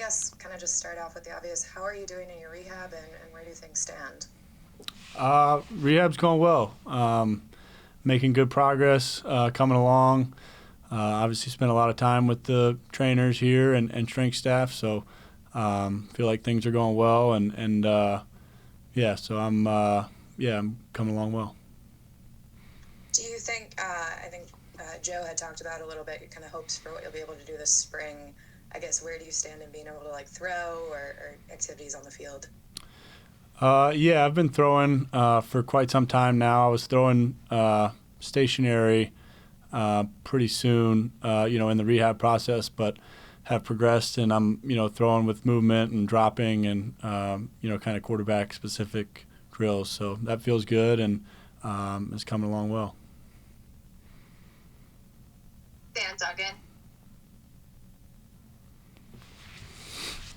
guess kind of just start off with the obvious. How are you doing in your rehab, and where do things stand? Rehab's going well. Making good progress, coming along. Obviously spent a lot of time with the trainers here and strength staff, so feel like things are going well, and yeah, so I'm coming along well. Do you think, I think Joe had talked about a little bit, your kind of hopes for what you'll be able to do this spring. I guess where do you stand in being able to like throw or activities on the field? Yeah, I've been throwing for quite some time now. I was throwing stationary pretty soon, in the rehab process, but have progressed, and I'm, throwing with movement and dropping and, kind of quarterback-specific drills. So that feels good, and it's coming along well. Dan Duggan.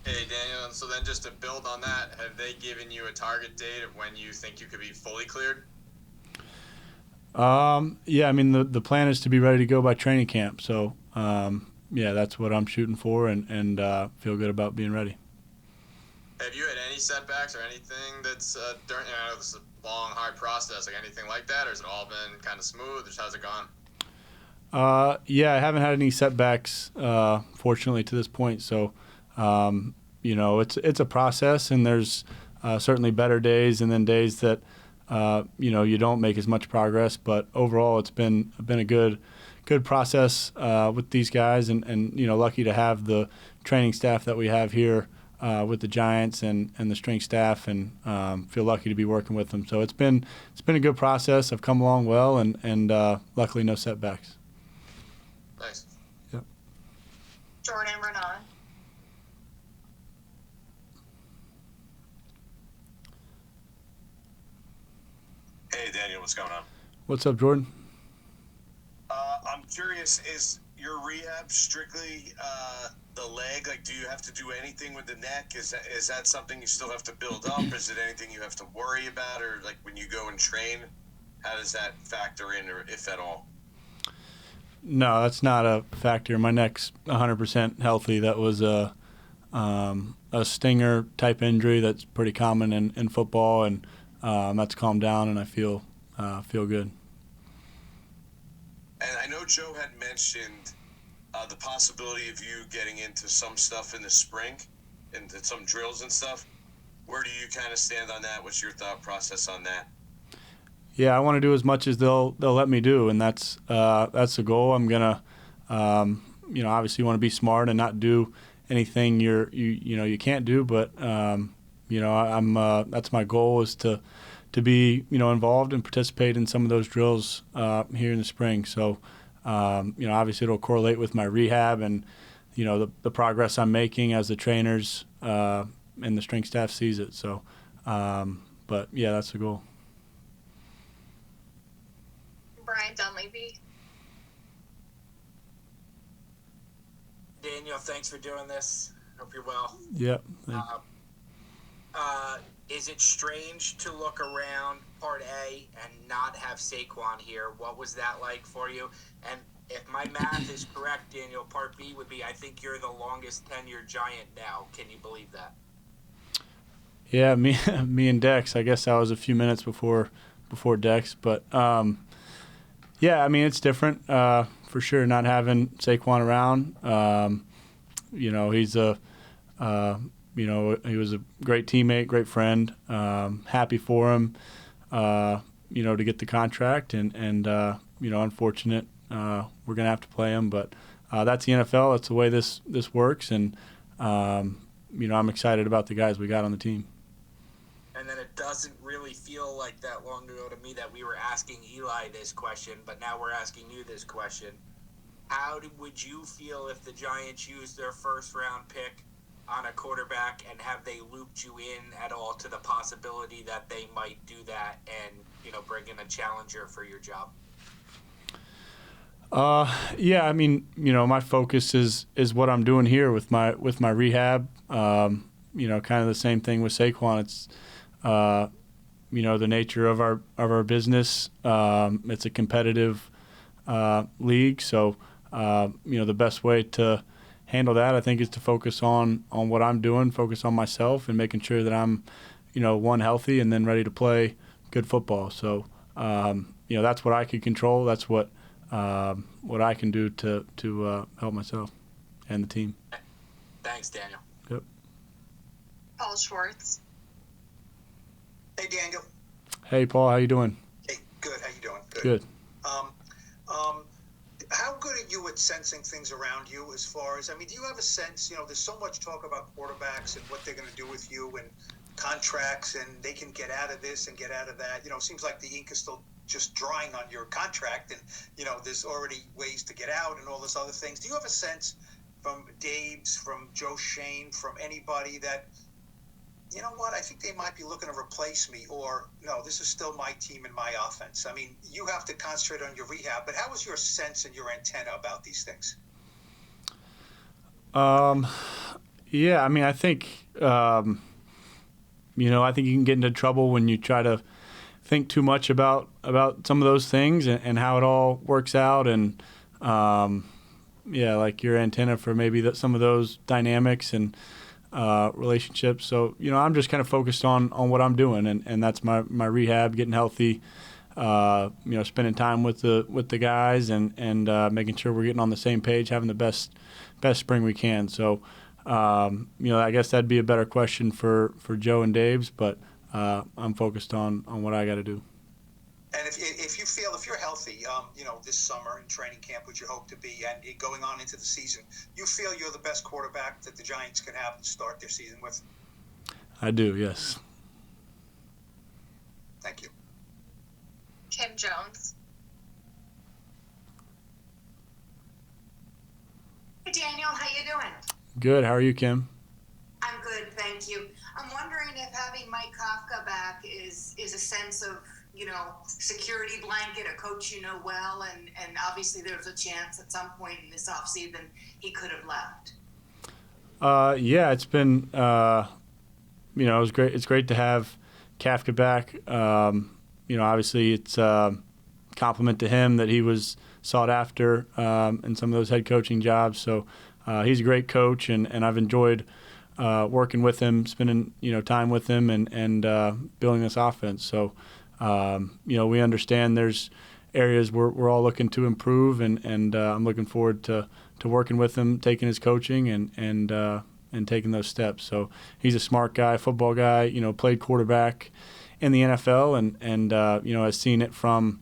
Hey, Daniel, and so then just to build on that, have they given you a target date of when you think you could be fully cleared? Yeah, I mean, the plan is to be ready to go by training camp. So, yeah, that's what I'm shooting for, and feel good about being ready. Have you had any setbacks or anything that's during, I know this is a long, hard process, like anything like that, or has it all been kind of smooth, or just how's it gone? Yeah, I haven't had any setbacks, fortunately, to this point. So, it's a process, and there's certainly better days and then days that, you don't make as much progress. But overall, it's been a good process with these guys, and lucky to have the training staff that we have here with the Giants and the strength staff, and feel lucky to be working with them. So it's been a good process. I've come along well, and luckily no setbacks. Thanks. Yep. Jordan Renan. Hey, Daniel, what's going on? What's up, Jordan? I'm curious, is your rehab strictly the leg? Like, do you have to do anything with the neck? Is that something you still have to build up? Is it anything you have to worry about? Or, like, when you go and train, how does that factor in, or if at all? No, that's not a factor. My neck's 100% healthy. That was a stinger type injury that's pretty common in football, and that's calmed down, and I feel good. And I know Joe had mentioned the possibility of you getting into some stuff in the spring, into some drills and stuff. Where do you kind of stand on that? What's your thought process on that? Yeah, I want to do as much as they'll let me do, and that's the goal. I'm gonna, obviously want to be smart and not do anything you can't do, but I'm that's my goal, is to be involved and participate in some of those drills here in the spring. So obviously it'll correlate with my rehab and the progress I'm making as the trainers and the strength staff sees it. So, but yeah, that's the goal. Brian Dunleavy. Daniel, thanks for doing this. Hope you're well. Yep. Is it strange to look around Part A and not have Sequan here? What was that like for you? And if my math is correct, Daniel, Part B would be, I think you're the longest tenured Giant now. Can you believe that? Yeah, me and Dex. I guess I was a few minutes before Dex, but yeah, I mean, it's different for sure not having Sequan around. He's he was a great teammate, great friend. Happy for him, to get the contract, and unfortunate we're gonna have to play him, but that's the NFL. That's the way this works, and I'm excited about the guys we got on the team. And then it doesn't really feel like that long ago to me that we were asking Eli this question, but now we're asking you this question. How would you feel if the Giants used their first-round pick on a quarterback, and have they looped you in at all to the possibility that they might do that and, bring in a challenger for your job? Yeah, I mean, my focus is what I'm doing here with my rehab. Kind of the same thing with Sequan. It's the nature of our business. It's a competitive league, so the best way to handle that, I think, is to focus on what I'm doing, focus on myself, and making sure that I'm, one, healthy, and then ready to play good football. So, that's what I can control. That's what I can do to help myself and the team. Thanks, Daniel. Yep. Paul Schwartz. Hey, Daniel. Hey, Paul. How you doing? Hey, good. How you doing? Good. How good are you at sensing things around you as far as, do you have a sense, there's so much talk about quarterbacks and what they're going to do with you and contracts, and they can get out of this and get out of that. It seems like the ink is still just drying on your contract, and, there's already ways to get out and all this other things. Do you have a sense from Dave's, from Joe Shane, from anybody that, you know what, I think they might be looking to replace me, or no, this is still my team and my offense? You have to concentrate on your rehab, but how is your sense and your antenna about these things? Yeah, I think, I think you can get into trouble when you try to think too much about some of those things and how it all works out, and, like your antenna for maybe some of those dynamics and relationships. So, I'm just kind of focused on what I'm doing, and that's my rehab, getting healthy, spending time with the guys, and making sure we're getting on the same page, having the best spring we can. So, I guess that'd be a better question for Joe and Dave's, but I'm focused on what I got to do. And if you're healthy, this summer in training camp, which you hope to be, and going on into the season, you feel you're the best quarterback that the Giants can have to start their season with? I do, yes. Thank you. Kim Jones. Hey, Daniel, how you doing? Good. How are you, Kim? I'm good, thank you. I'm wondering if having Mike Kafka back is a sense of, security blanket, a coach you know well, and obviously there's a chance at some point in this offseason he could have left. Yeah, it's been, it was great. It's great to have Kafka back. Obviously it's a compliment to him that he was sought after in some of those head coaching jobs. So he's a great coach, and I've enjoyed working with him, spending time with him, and building this offense. So we understand there's areas we're all looking to improve, and I'm looking forward to working with him, taking his coaching, and taking those steps. So he's a smart guy, football guy. Played quarterback in the NFL, and has seen it from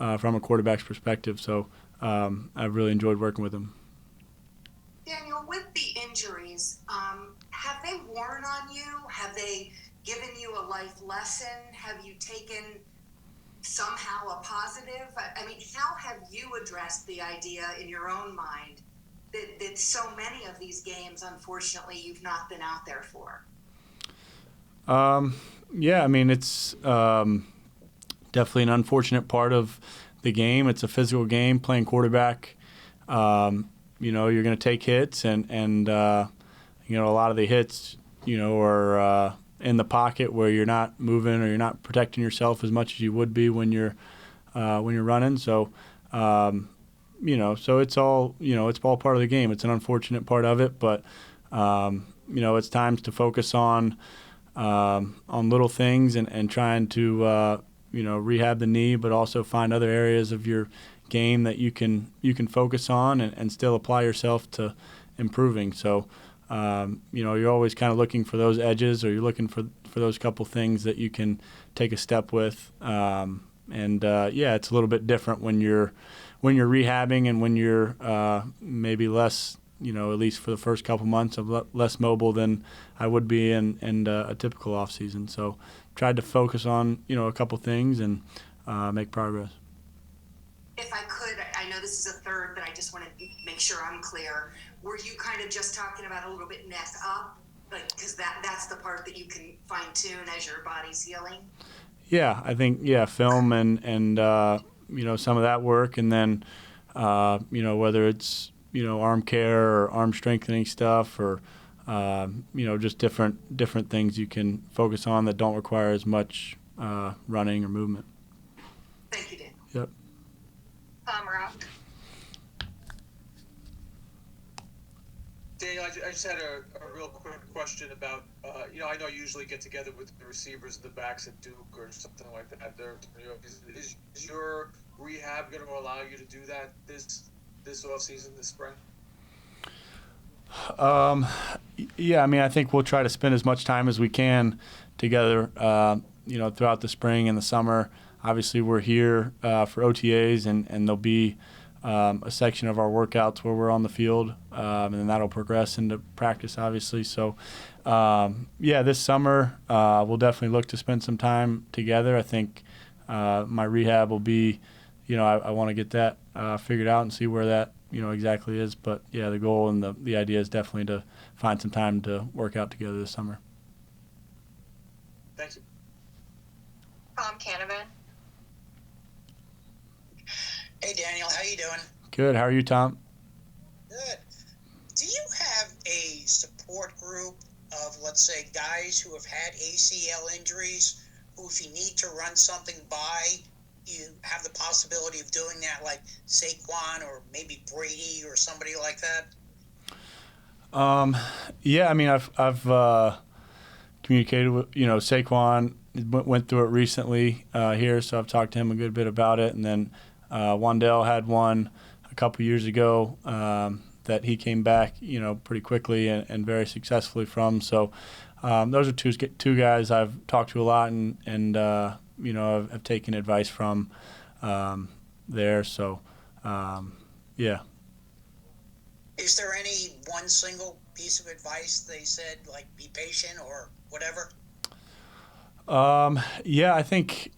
a quarterback's perspective. So I've really enjoyed working with him. Daniel, with the injuries, have they worn on you? Have they given you a life lesson? Have you taken somehow a positive? How have you addressed the idea in your own mind that so many of these games, unfortunately, you've not been out there for? Yeah, it's definitely an unfortunate part of the game. It's a physical game, playing quarterback. You're going to take hits, and a lot of the hits, are in the pocket where you're not moving or you're not protecting yourself as much as you would be when you're running. So, so it's all part of the game. It's an unfortunate part of it, but it's times to focus on little things and trying to rehab the knee, but also find other areas of your game that you can focus on and still apply yourself to improving. So you're always kind of looking for those edges, or you're looking for those couple things that you can take a step with. It's a little bit different when you're rehabbing and when you're maybe less, at least for the first couple months, of less mobile than I would be in a typical off season. So tried to focus on a couple things and make progress. If I could, I know this is a third, but I just want to make sure I'm clear. Were you kind of just talking about a little bit neck up? Because that's the part that you can fine tune as your body's healing? Yeah, I think, film and some of that work, and then, whether it's, arm care or arm strengthening stuff, or, just different things you can focus on that don't require as much running or movement. Thank you, Dan. Yep. Tom Rock. Daniel, I just had a real quick question about, I know you usually get together with the receivers and the backs at Duke or something like that. Is your rehab going to allow you to do that this offseason, this spring? Yeah, I mean, I think we'll try to spend as much time as we can together, throughout the spring and the summer. Obviously, we're here for OTAs, and there'll be a section of our workouts where we're on the field, and then that'll progress into practice, obviously. So, this summer we'll definitely look to spend some time together. I think my rehab will be, I want to get that figured out and see where that exactly is. But yeah, the goal and the idea is definitely to find some time to work out together this summer. Thank you. Tom Canavan. Hey Daniel, how you doing? Good. How are you, Tom? Good. Do you have a support group of, let's say, guys who have had ACL injuries, who if you need to run something by, you have the possibility of doing that, like Sequan or maybe Brady or somebody like that? Yeah, I mean, I've communicated with, Sequan went through it recently here, so I've talked to him a good bit about it. And then Wandell had one a couple years ago that he came back, pretty quickly and very successfully from. So those are two guys I've talked to a lot and I've taken advice from there. So, yeah. Is there any one single piece of advice they said, like be patient or whatever? Yeah, I think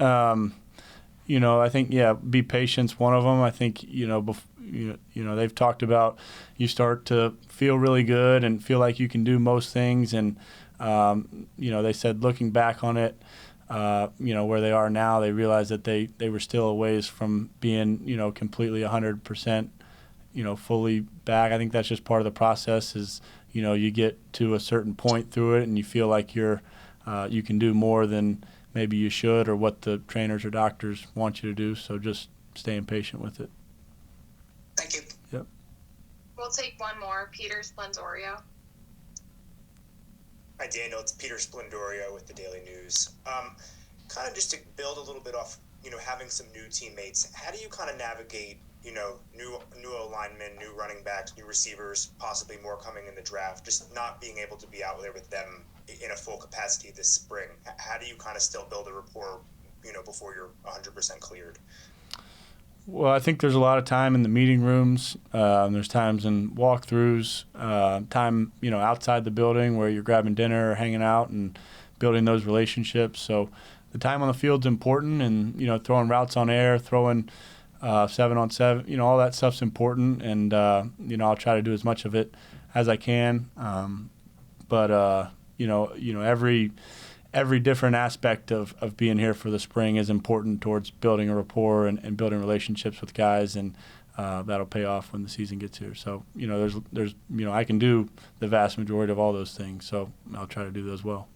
be patient's one of them. I think they've talked about you start to feel really good and feel like you can do most things, and they said looking back on it, where they are now, they realize that they were still a ways from being completely 100%. Fully back. I think that's just part of the process is, you get to a certain point through it and you feel like you can do more than maybe you should or what the trainers or doctors want you to do. So just staying patient with it. Thank you. Yep. We'll take one more. Peter Splendorio. Hi, Daniel. It's Peter Splendorio with the Daily News. Kind of just to build a little bit off, having some new teammates, how do you kind of navigate new alignment, new running backs, new receivers, possibly more coming in the draft, just not being able to be out there with them in a full capacity this spring? How do you kind of still build a rapport, before you're 100% cleared? Well, I think there's a lot of time in the meeting rooms. There's times in walkthroughs, time, outside the building where you're grabbing dinner or hanging out and building those relationships. So the time on the field's important, and, throwing routes on air, throwing 7-on-7, all that stuff's important, and I'll try to do as much of it as I can. But every different aspect of being here for the spring is important towards building a rapport and building relationships with guys, and that'll pay off when the season gets here. So there's I can do the vast majority of all those things, so I'll try to do those well.